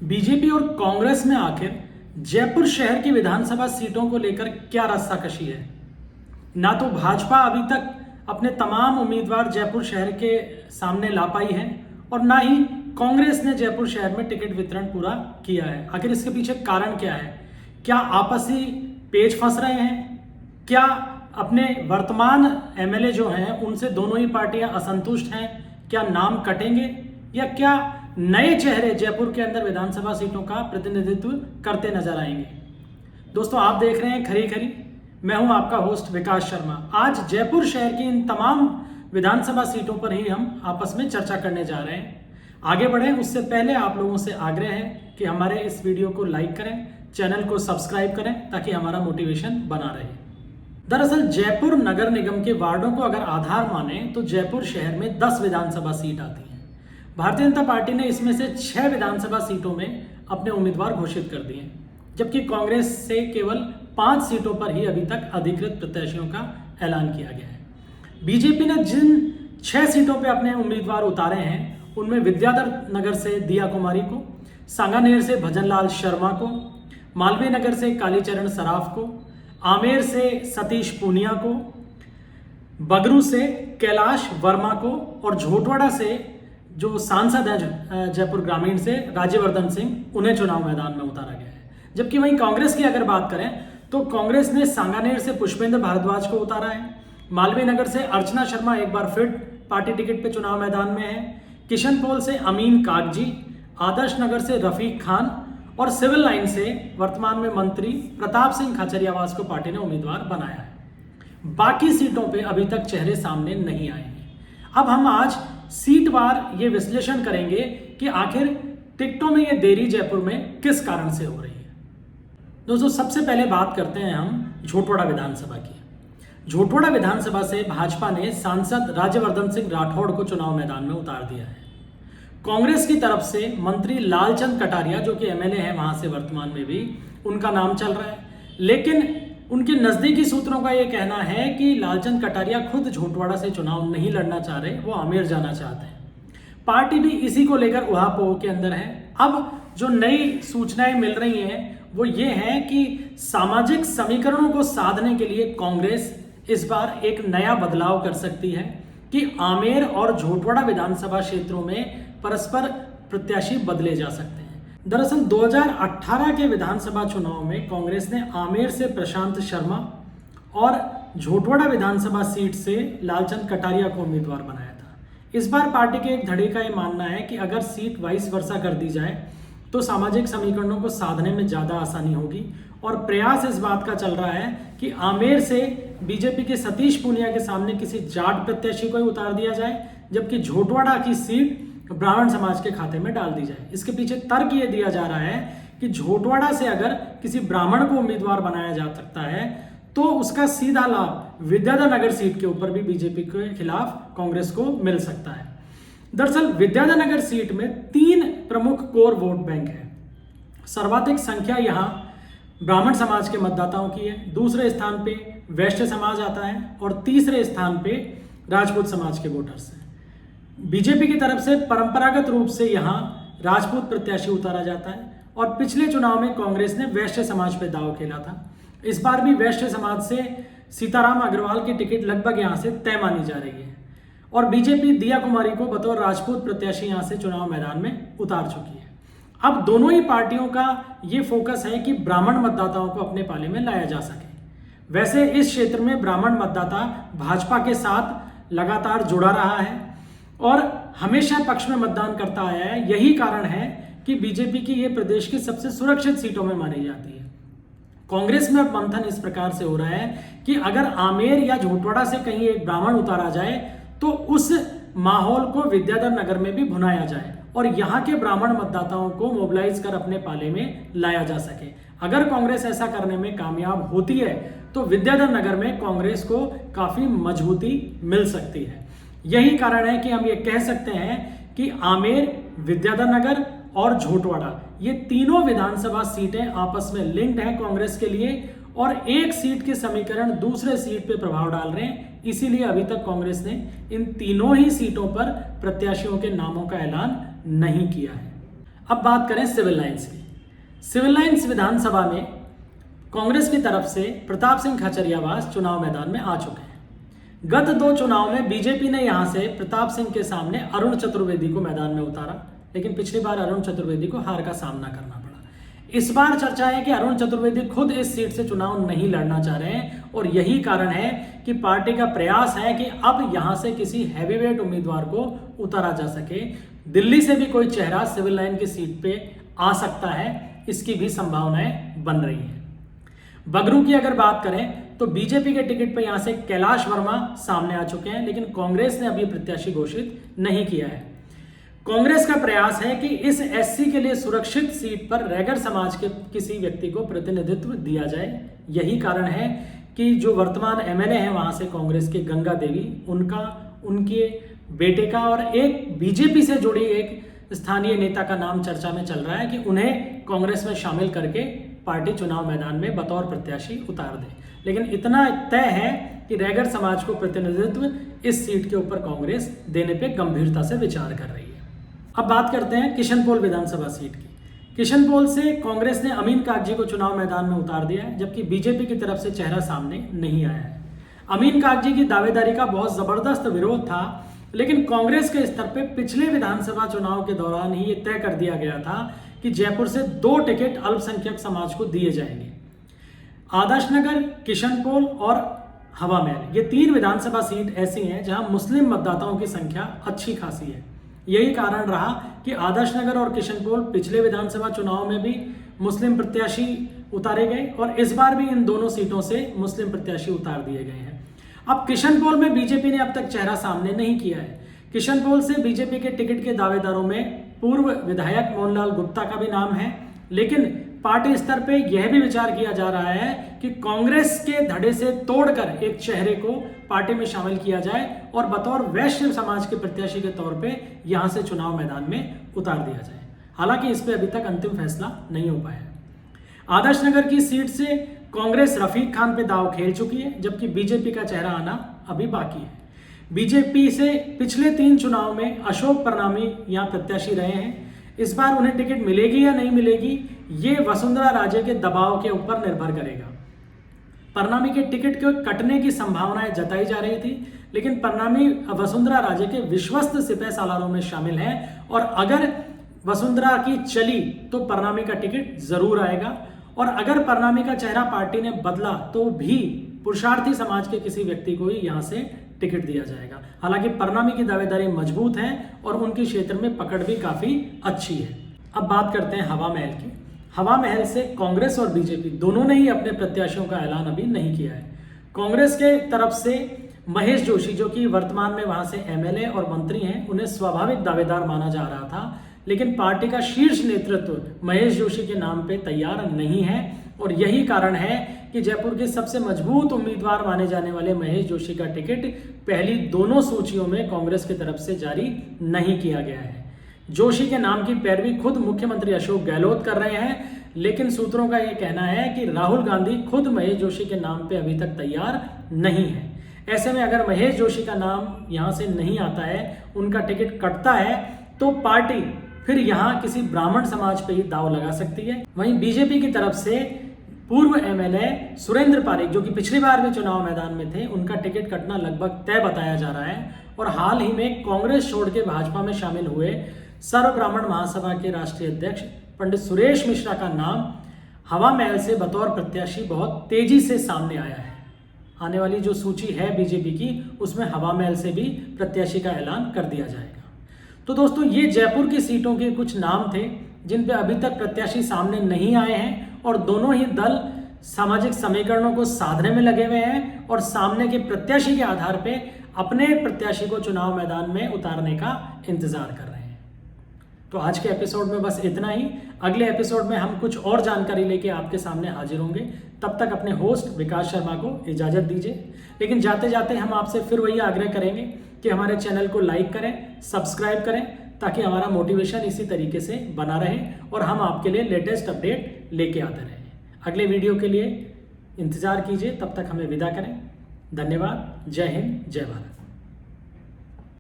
BJP और कांग्रेस में आखिर जयपुर शहर की विधानसभा सीटों को लेकर क्या रस्साकशी है। ना तो भाजपा अभी तक अपने तमाम उम्मीदवार जयपुर शहर के सामने ला पाई है और ना ही कांग्रेस ने जयपुर शहर में टिकट वितरण पूरा किया है। आखिर इसके पीछे कारण क्या है? क्या आपसी पेच फंस रहे हैं? क्या अपने वर्तमान एमएलए जो हैं उनसे दोनों ही पार्टियां असंतुष्ट हैं? क्या नाम कटेंगे या क्या नए चेहरे जयपुर के अंदर विधानसभा सीटों का प्रतिनिधित्व करते नजर आएंगे? दोस्तों, आप देख रहे हैं खरी खरी। मैं हूं आपका होस्ट विकास शर्मा। आज जयपुर शहर की इन तमाम विधानसभा सीटों पर ही हम आपस में चर्चा करने जा रहे हैं। आगे बढ़े उससे पहले आप लोगों से आग्रह है कि हमारे इस वीडियो को लाइक करें, चैनल को सब्सक्राइब करें ताकि हमारा मोटिवेशन बना रहे। दरअसल जयपुर नगर निगम के वार्डों को अगर आधार माने तो जयपुर शहर में 10 विधानसभा सीट आती हैं। भारतीय जनता पार्टी ने इसमें से 6 विधानसभा सीटों में अपने उम्मीदवार घोषित कर दिए, जबकि कांग्रेस से केवल 5 सीटों पर ही अभी तक अधिकृत प्रत्याशियों का ऐलान किया गया है। बीजेपी ने जिन 6 सीटों पर अपने उम्मीदवार उतारे हैं उनमें विद्याधर नगर से दिया कुमारी को, सांगानेर से भजनलाल शर्मा को, मालवीय नगर से कालीचरण सराफ को, आमेर से सतीश पूनिया को, बगरू से कैलाश वर्मा को और झोटवाड़ा से जो सांसद हैं जयपुर ग्रामीण से राज्यवर्धन सिंह, उन्हें चुनाव मैदान में उतारा गया है। जबकि वहीं कांग्रेस की अगर बात करें तो कांग्रेस ने सांगानेर से पुष्पेंद्र भारद्वाज को उतारा है, मालवीय नगर से अर्चना शर्मा एक बार फिर पार्टी टिकट पे चुनाव मैदान में है, किशनपोल से अमीन कागजी, आदर्श नगर से रफीक खान और सिविल लाइन से वर्तमान में मंत्री प्रताप सिंह खाचरियावास को पार्टी ने उम्मीदवार बनाया है। बाकी सीटों पे अभी तक चेहरे सामने नहीं आए हैं। अब हम आज सीटवार ये विश्लेषण करेंगे कि आखिर टिकटों में ये देरी जयपुर में किस कारण से हो रही है। दोस्तों, सबसे पहले बात करते हैं हम झोटवाड़ा विधानसभा की। झोटवाड़ा विधानसभा से भाजपा ने सांसद राज्यवर्धन सिंह राठौड़ को चुनाव मैदान में उतार दिया है। कांग्रेस की तरफ से मंत्री लालचंद कटारिया जो कि एमएलए हैं वहां से वर्तमान में भी, उनका नाम चल रहा है, लेकिन उनके नजदीकी सूत्रों का यह कहना है कि लालचंद कटारिया खुद झोटवाड़ा से चुनाव नहीं लड़ना चाह रहे, वो आमेर जाना चाहते हैं। पार्टी भी इसी को लेकर उहापोह के अंदर है। अब जो नई सूचनाएं मिल रही हैं वो ये है कि सामाजिक समीकरणों को साधने के लिए कांग्रेस इस बार एक नया बदलाव कर सकती है कि आमेर और झोटवाड़ा विधानसभा क्षेत्रों में परस्पर प्रत्याशी बदले जा सकते हैं। दरअसल 2018 के विधानसभा चुनाव में कांग्रेस ने आमेर से प्रशांत शर्मा और झोटवाड़ा विधानसभा सीट से लालचंद कटारिया को उम्मीदवार बनाया था। इस बार पार्टी के एक धड़े का यह मानना है कि अगर सीट वाइस वर्सा कर दी जाए तो सामाजिक समीकरणों को साधने में ज्यादा आसानी होगी और प्रयास इस बात का चल रहा है कि आमेर से बीजेपी के सतीश पूनिया के सामने किसी जाट प्रत्याशी को ही उतार दिया जाए, जबकि झोटवाड़ा की सीट ब्राह्मण समाज के खाते में डाल दी जाए। इसके पीछे तर्क ये दिया जा रहा है कि झोटवाड़ा से अगर किसी ब्राह्मण को उम्मीदवार बनाया जा सकता है तो उसका सीधा लाभ विद्याधर नगर सीट के ऊपर भी बीजेपी के खिलाफ कांग्रेस को मिल सकता है। दरअसल विद्याधर नगर सीट में 3 प्रमुख कोर वोट बैंक है। सर्वाधिक संख्या यहाँ ब्राह्मण समाज के मतदाताओं की है, दूसरे स्थान पे वैश्य समाज आता है और तीसरे स्थान पे राजपूत समाज के वोटर्स हैं। बीजेपी की तरफ से परंपरागत रूप से यहाँ राजपूत प्रत्याशी उतारा जाता है और पिछले चुनाव में कांग्रेस ने वैश्य समाज पे दांव खेला था। इस बार भी वैश्य समाज से सीताराम अग्रवाल की टिकट लगभग यहाँ से तय मानी जा रही है और बीजेपी दिया कुमारी को बतौर राजपूत प्रत्याशी यहाँ से चुनाव मैदान में उतार चुकी है। अब दोनों ही पार्टियों का ये फोकस है कि ब्राह्मण मतदाताओं को अपने पाले में लाया जा सके। वैसे इस क्षेत्र में ब्राह्मण मतदाता भाजपा के साथ लगातार जुड़ा रहा है और हमेशा पक्ष में मतदान करता आया है। यही कारण है कि बीजेपी की ये प्रदेश की सबसे सुरक्षित सीटों में मानी जाती है। कांग्रेस में अब मंथन इस प्रकार से हो रहा है कि अगर आमेर या झोटवाड़ा से कहीं एक ब्राह्मण उतारा जाए तो उस माहौल को विद्याधर नगर में भी भुनाया जाए और यहाँ के ब्राह्मण मतदाताओं को मोबिलाइज कर अपने पाले में लाया जा सके। अगर कांग्रेस ऐसा करने में कामयाब होती है तो विद्याधर नगर में कांग्रेस को काफी मजबूती मिल सकती है। यही कारण है कि हम ये कह सकते हैं कि आमेर, विद्याधर नगर और झोटवाड़ा ये तीनों विधानसभा सीटें आपस में लिंक्ड हैं कांग्रेस के लिए और एक सीट के समीकरण दूसरे सीट पे प्रभाव डाल रहे हैं। इसीलिए अभी तक कांग्रेस ने इन तीनों ही सीटों पर प्रत्याशियों के नामों का ऐलान नहीं किया है। अब बात करें सिविल लाइंस की। सिविल लाइंस विधानसभा में कांग्रेस की तरफ से प्रताप सिंह खचरियावास चुनाव मैदान में आ चुके हैं। गत 2 चुनाव में बीजेपी ने यहां से प्रताप सिंह के सामने अरुण चतुर्वेदी को मैदान में उतारा, लेकिन पिछली बार अरुण चतुर्वेदी को हार का सामना करना पड़ा। इस बार चर्चा है कि अरुण चतुर्वेदी खुद इस सीट से चुनाव नहीं लड़ना चाह रहे हैं और यही कारण है कि पार्टी का प्रयास है कि अब यहां से किसी हैवीवेट उम्मीदवार को उतारा जा सके। दिल्ली से भी कोई चेहरा सिविल लाइन की सीट पे आ सकता है, इसकी भी संभावनाएं बन रही हैं। बगरू की अगर बात करें तो बीजेपी के टिकट पर यहां से कैलाश वर्मा सामने आ चुके हैं, लेकिन कांग्रेस ने अभी प्रत्याशी घोषित नहीं किया है। कांग्रेस का प्रयास है कि इस एससी के लिए सुरक्षित सीट पर रैगर समाज के किसी व्यक्ति को प्रतिनिधित्व दिया जाए। यही कारण है कि जो वर्तमान एमएलए हैं वहां से कांग्रेस के गंगा देवी, उनके बेटे का और एक बीजेपी से जुड़ी एक स्थानीय नेता का नाम चर्चा में चल रहा है कि उन्हें कांग्रेस में शामिल करके पार्टी चुनाव मैदान में बतौर प्रत्याशी उतार दे। लेकिन इतना तय है कि रैगर समाज को प्रतिनिधित्व इस सीट के ऊपर कांग्रेस देने पे गंभीरता से विचार कर रही है। अब बात करते हैं किशनपोल विधानसभा सीट की। किशनपोल से कांग्रेस ने अमीन कागजी को चुनाव मैदान में उतार दिया है, जबकि बीजेपी की तरफ से चेहरा सामने नहीं आया है। अमीन कागजी की दावेदारी का बहुत जबरदस्त विरोध था, लेकिन कांग्रेस के स्तर पे पिछले विधानसभा चुनाव के दौरान ही ये तय कर दिया गया था कि जयपुर से 2 टिकट अल्पसंख्यक समाज को दिए जाएंगे। आदर्श नगर, किशनपोल और हवा महल, ये 3 विधानसभा सीट ऐसी हैं जहां मुस्लिम मतदाताओं की संख्या अच्छी खासी है। यही कारण रहा कि आदर्श नगर और किशनपोल पिछले विधानसभा चुनाव में भी मुस्लिम प्रत्याशी उतारे गए और इस बार भी इन दोनों सीटों से मुस्लिम प्रत्याशी उतार दिए गए हैं। अब किशनपोल में बीजेपी ने अब तक चेहरा सामने नहीं किया है। किशनपोल से बीजेपी के टिकट के दावेदारों में पूर्व विधायक मोहनलाल गुप्ता का भी नाम है, लेकिन पार्टी स्तर पे यह भी विचार किया जा रहा है कि कांग्रेस के धड़े से तोड़कर एक चेहरे को पार्टी में शामिल किया जाए और बतौर वैश्य समाज के प्रत्याशी के तौर पे यहां से चुनाव मैदान में उतार दिया जाए। हालांकि इस पे अभी तक अंतिम फैसला नहीं हो पाया है। आदर्श नगर की सीट से कांग्रेस रफीक खान पे दांव खेल चुकी है, जबकि बीजेपी का चेहरा आना अभी बाकी है। बीजेपी से पिछले 3 चुनाव में अशोक परनामी यहां प्रत्याशी रहे हैं। इस बार उन्हें टिकट मिलेगी या नहीं मिलेगी, ये वसुंधरा राजे के दबाव के ऊपर निर्भर करेगा। परनामी के टिकट के कटने की संभावनाएं जताई जा रही थी, लेकिन परनामी वसुंधरा राजे के विश्वस्त सिपह सालारों में शामिल हैं और अगर वसुंधरा की चली तो परनामी का टिकट जरूर आएगा और अगर परनामी का चेहरा पार्टी ने बदला तो भी पुरुषार्थी समाज के किसी व्यक्ति को ही यहां से टिकट दिया जाएगा। हालांकि परनामी की दावेदारी मजबूत है और उनकी क्षेत्र में पकड़ भी काफी अच्छी है। अब बात करते हैं हवा महल की। हवा महल से कांग्रेस और बीजेपी दोनों ने ही अपने प्रत्याशियों का ऐलान अभी नहीं किया है। कांग्रेस के तरफ से महेश जोशी, जो कि वर्तमान में वहां से एमएलए और मंत्री हैं, उन्हें स्वाभाविक दावेदार माना जा रहा था, लेकिन पार्टी का शीर्ष नेतृत्व महेश जोशी के नाम पे तैयार नहीं है और यही कारण है कि जयपुर के सबसे मजबूत उम्मीदवार माने जाने वाले महेश जोशी का टिकट पहली दोनों सूचियों में कांग्रेस की तरफ से जारी नहीं किया गया है। जोशी के नाम की पैरवी खुद मुख्यमंत्री अशोक गहलोत कर रहे हैं, लेकिन सूत्रों का यह कहना है कि राहुल गांधी खुद महेश जोशी के नाम पे अभी तक तैयार नहीं है। ऐसे में अगर महेश जोशी का नाम यहां से नहीं आता है, उनका टिकट कटता है, तो पार्टी फिर यहां किसी ब्राह्मण समाज पे ही दाव लगा सकती है। वहीं बीजेपी की तरफ से पूर्व एमएलए सुरेंद्र पारिक, जो कि पिछली बार भी चुनाव मैदान में थे, उनका टिकट कटना लगभग तय बताया जा रहा है और हाल ही में कांग्रेस छोड़ के भाजपा में शामिल हुए सर्व ब्राह्मण महासभा के राष्ट्रीय अध्यक्ष पंडित सुरेश मिश्रा का नाम हवा महल से बतौर प्रत्याशी बहुत तेजी से सामने आया है। आने वाली जो सूची है बीजेपी की, उसमें हवा महल से भी प्रत्याशी का ऐलान कर दिया जाएगा। तो दोस्तों, ये जयपुर की सीटों के कुछ नाम थे जिन पे अभी तक प्रत्याशी सामने नहीं आए हैं और दोनों ही दल सामाजिक समीकरणों को साधने में लगे हुए हैं और सामने के प्रत्याशी के आधार पे अपने प्रत्याशी को चुनाव मैदान में उतारने का इंतजार कर रहे हैं। तो आज के एपिसोड में बस इतना ही। अगले एपिसोड में हम कुछ और जानकारी लेके आपके सामने हाजिर होंगे। तब तक अपने होस्ट विकास शर्मा को इजाजत दीजिए। लेकिन जाते जाते हम आपसे फिर वही आग्रह करेंगे कि हमारे चैनल को लाइक करें, सब्सक्राइब करें, ताकि हमारा मोटिवेशन इसी तरीके से बना रहे और हम आपके लिए लेटेस्ट अपडेट लेके आते रहें। अगले वीडियो के लिए इंतजार कीजिए। तब तक हमें विदा करें। धन्यवाद। जय हिंद, जय भारत।